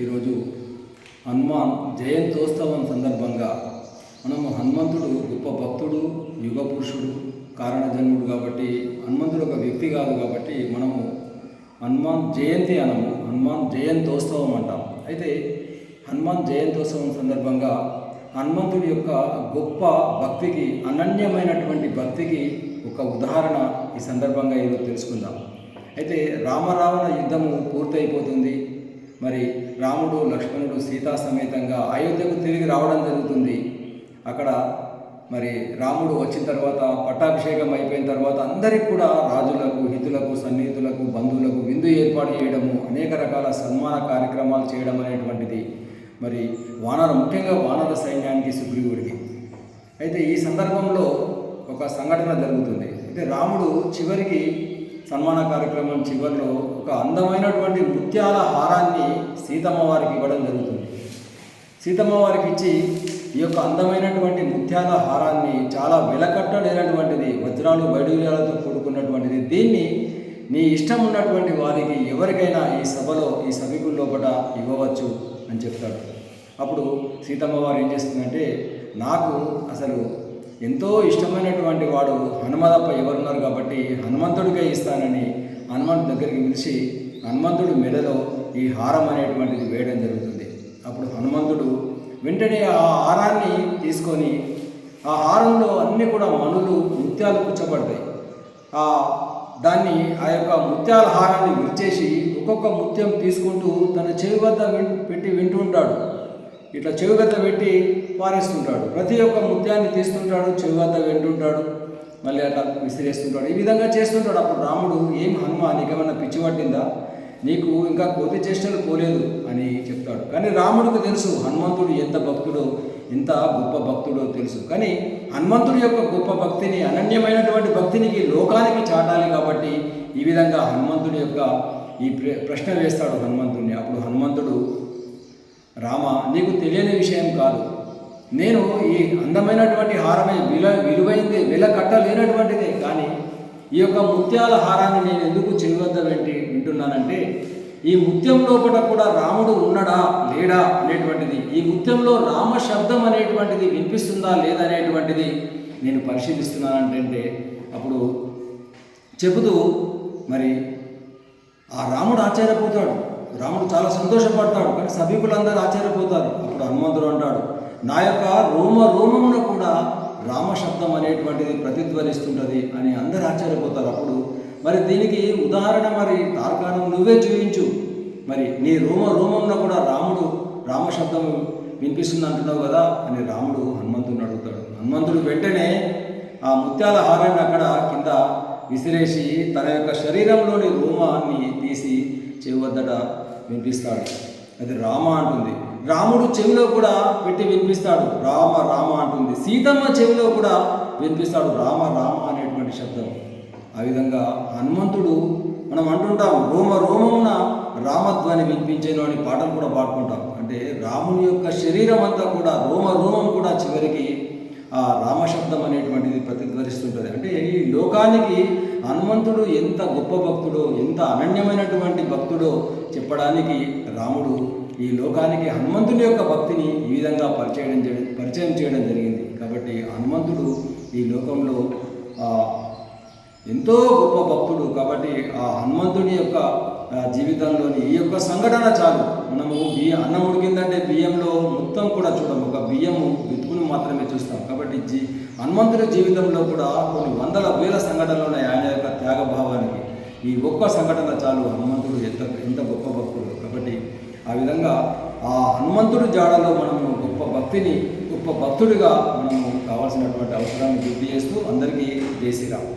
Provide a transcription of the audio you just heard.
ఈరోజు హనుమాన్ జయంతోత్సవం సందర్భంగా మనము హనుమంతుడు గొప్ప భక్తుడు, యుగ పురుషుడు, కారణజన్ముడు కాబట్టి హనుమంతుడు ఒక వ్యక్తి కాదు కాబట్టి మనము హనుమాన్ జయంతి అనము, హనుమాన్ జయంతోత్సవం అంటాం. అయితే హనుమాన్ జయంతోత్సవం సందర్భంగా హనుమంతుడి యొక్క గొప్ప భక్తికి, అనన్యమైనటువంటి భక్తికి ఒక ఉదాహరణ ఈ సందర్భంగా ఈరోజు తెలుసుకుందాం. అయితే రామరావణ యుద్ధము పూర్తయిపోతుంది. మరి రాముడు, లక్ష్మణుడు సీతా సమేతంగా అయోధ్యకు తిరిగి రావడం జరుగుతుంది. అక్కడ మరి రాముడు వచ్చిన తర్వాత పట్టాభిషేకం అయిపోయిన తర్వాత అందరికీ కూడా రాజులకు, హితులకు, సన్నిహితులకు, బంధువులకు విందు ఏర్పాటు చేయడము, అనేక రకాల సన్మాన కార్యక్రమాలు చేయడం అనేటువంటిది మరి ముఖ్యంగా వానర సైన్యానికి, సుగ్రీవుడికి. అయితే ఈ సందర్భంలో ఒక సంఘటన జరుగుతుంది. అయితే రాముడు చివరికి సన్మాన కార్యక్రమం చివరిలో ఒక అందమైనటువంటి ముత్యాల హారాన్ని సీతమ్మ వారికి ఇవ్వడం జరుగుతుంది. సీతమ్మ వారికి ఇచ్చి ఈ యొక్క అందమైనటువంటి ముత్యాల హారాన్ని, చాలా వెలకట్టలేనటువంటిది, వజ్రాలు వైడూర్యాలతో కూడుకున్నటువంటిది, దీన్ని నీ ఇష్టం ఉన్నటువంటి వారికి ఎవరికైనా ఈ సభలో, ఈ సభికుల లోపల ఇవ్వవచ్చు అని చెప్తాడు. అప్పుడు సీతమ్మ వారు ఏం చేస్తుందంటే, నాకు అసలు ఎంతో ఇష్టమైనటువంటి వాడు హనుమదప్ప ఎవరున్నారు కాబట్టి హనుమంతుడికే ఇస్తానని హనుమంతుడి దగ్గరికి పిలిచి హనుమంతుడి మెడలో ఈ హారం అనేటువంటిది వేయడం జరుగుతుంది. అప్పుడు హనుమంతుడు వెంటనే ఆ హారాన్ని తీసుకొని, ఆ హారంలో అన్నీ కూడా మణులు, ముత్యాలు కూర్చోబడతాయి. దాన్ని ఆ యొక్క ముత్యాల హారాన్ని విరిచేసి ఒక్కొక్క ముత్యం తీసుకుంటూ తన చెవి వద్ద పెట్టి వింటూ ఉంటాడు. ఇట్లా చెవి వద్ద పెట్టి పారేస్తుంటాడు. ప్రతి ఒక్క ముత్యాన్ని తీస్తుంటాడు, చెవి వద్ద వింటుంటాడు, మళ్ళీ అట్లా విసిరేస్తుంటాడు. ఈ విధంగా చేస్తుంటాడు. అప్పుడు రాముడు, ఏం హనుమ, నీకేమన్నా పిచ్చి పట్టిందా, నీకు ఇంకా కోతి చేష్టలు పోలేదు అని చెప్తాడు. కానీ రాముడికి తెలుసు హనుమంతుడు ఎంత భక్తుడో, ఎంత గొప్ప భక్తుడో తెలుసు. కానీ హనుమంతుడి యొక్క గొప్ప భక్తిని, అనన్యమైనటువంటి భక్తినికి లోకానికి చాటాలి కాబట్టి ఈ విధంగా హనుమంతుడి యొక్క ఈ ప్రశ్న వేస్తాడు హనుమంతుడిని. అప్పుడు హనుమంతుడు, రామ, నీకు తెలియని విషయం కాదు, నేను ఈ అందమైనటువంటి హారమే విలువైంది, వెల కట్టలేనటువంటిదే. కానీ ఈ యొక్క ముత్యాల హారాన్ని నేను ఎందుకు చెవి వద్ద వింటున్నానంటే, ఈ ముత్యం లోపల కూడా రాముడు ఉన్నాడా లేడా అనేటువంటిది, ఈ ముత్యంలో రామ శబ్దం అనేటువంటిది వినిపిస్తుందా లేదా అనేటువంటిది నేను పరిశీలిస్తున్నానంటే అప్పుడు చెబుతూ మరి ఆ రాముడు ఆశ్చర్యపోతాడు. రాముడు చాలా సంతోషపడతాడు. కానీ సభికులందరూ ఆశ్చర్యపోతారు. అప్పుడు హనుమంతుడు అంటాడు, నా యొక్క రోమమున కూడా రామశబ్దం అనేటువంటిది ప్రతిధ్వనిస్తుంటుంది అని అందరూ ఆశ్చర్యపోతారు. అప్పుడు మరి దీనికి ఉదాహరణ మరి తార్కాణం నువ్వే చూపించు, మరి నీ రోమమున కూడా రామశబ్దం వినిపిస్తుంది అంటున్నావు కదా అని రాముడు హనుమంతుడిని అడుగుతాడు. హనుమంతుడు వెంటనే ఆ ముత్యాల హారాన్ని అక్కడ కింద విసిరేసి తన యొక్క శరీరంలోని రోమాన్ని తీసి చెవి వద్దట వినిపిస్తాడు. అది రామ అంటుంది. రాముడు చెవిలో కూడా పెట్టి వినిపిస్తాడు, రామ రామ అంటుంది. సీతమ్మ చెవిలో కూడా వినిపిస్తాడు రామ రామ అనేటువంటి శబ్దం. ఆ విధంగా హనుమంతుడు, మనం అంటుంటాం, రోమమున రామధ్వని వినిపించేను అని పాటలు కూడా పాడుకుంటాం. అంటే రాముని యొక్క శరీరం అంతా కూడా, రోమం కూడా చివరికి ఆ రామశబ్దం అనేటువంటిది ప్రతిధ్వనిస్తుంటుంది. అంటే ఈ లోకానికి హనుమంతుడు ఎంత గొప్ప భక్తుడో, ఎంత అనన్యమైనటువంటి భక్తుడో చెప్పడానికి రాముడు ఈ లోకానికి హనుమంతుడి యొక్క భక్తిని ఈ విధంగా పరిచయం చేయడం జరిగింది. కాబట్టి హనుమంతుడు ఈ లోకంలో ఎంతో గొప్ప భక్తుడు. కాబట్టి ఆ హనుమంతుడి యొక్క జీవితంలోని ఈ యొక్క సంఘటన చాలు. మనము అన్నం ఉడికిందంటే బియ్యంలో మొత్తం కూడా చూడము, ఒక బియ్యము వెతుకుని మాత్రమే చూస్తాం. కాబట్టి హనుమంతుడి జీవితంలో కూడా కొన్ని వందల వేల సంఘటనలు ఉన్నాయి. ఆయన యొక్క త్యాగభావానికి ఈ ఒక్క సంఘటన చాలు. హనుమంతుడు ఎంత గొప్ప భక్తుడు. కాబట్టి ఆ విధంగా ఆ హనుమంతుడి జాడలో మనము గొప్ప భక్తుడిగా మనము కావాల్సినటువంటి అవసరాన్ని గుర్తు చేస్తూ అందరికీ జై శ్రీరామ్.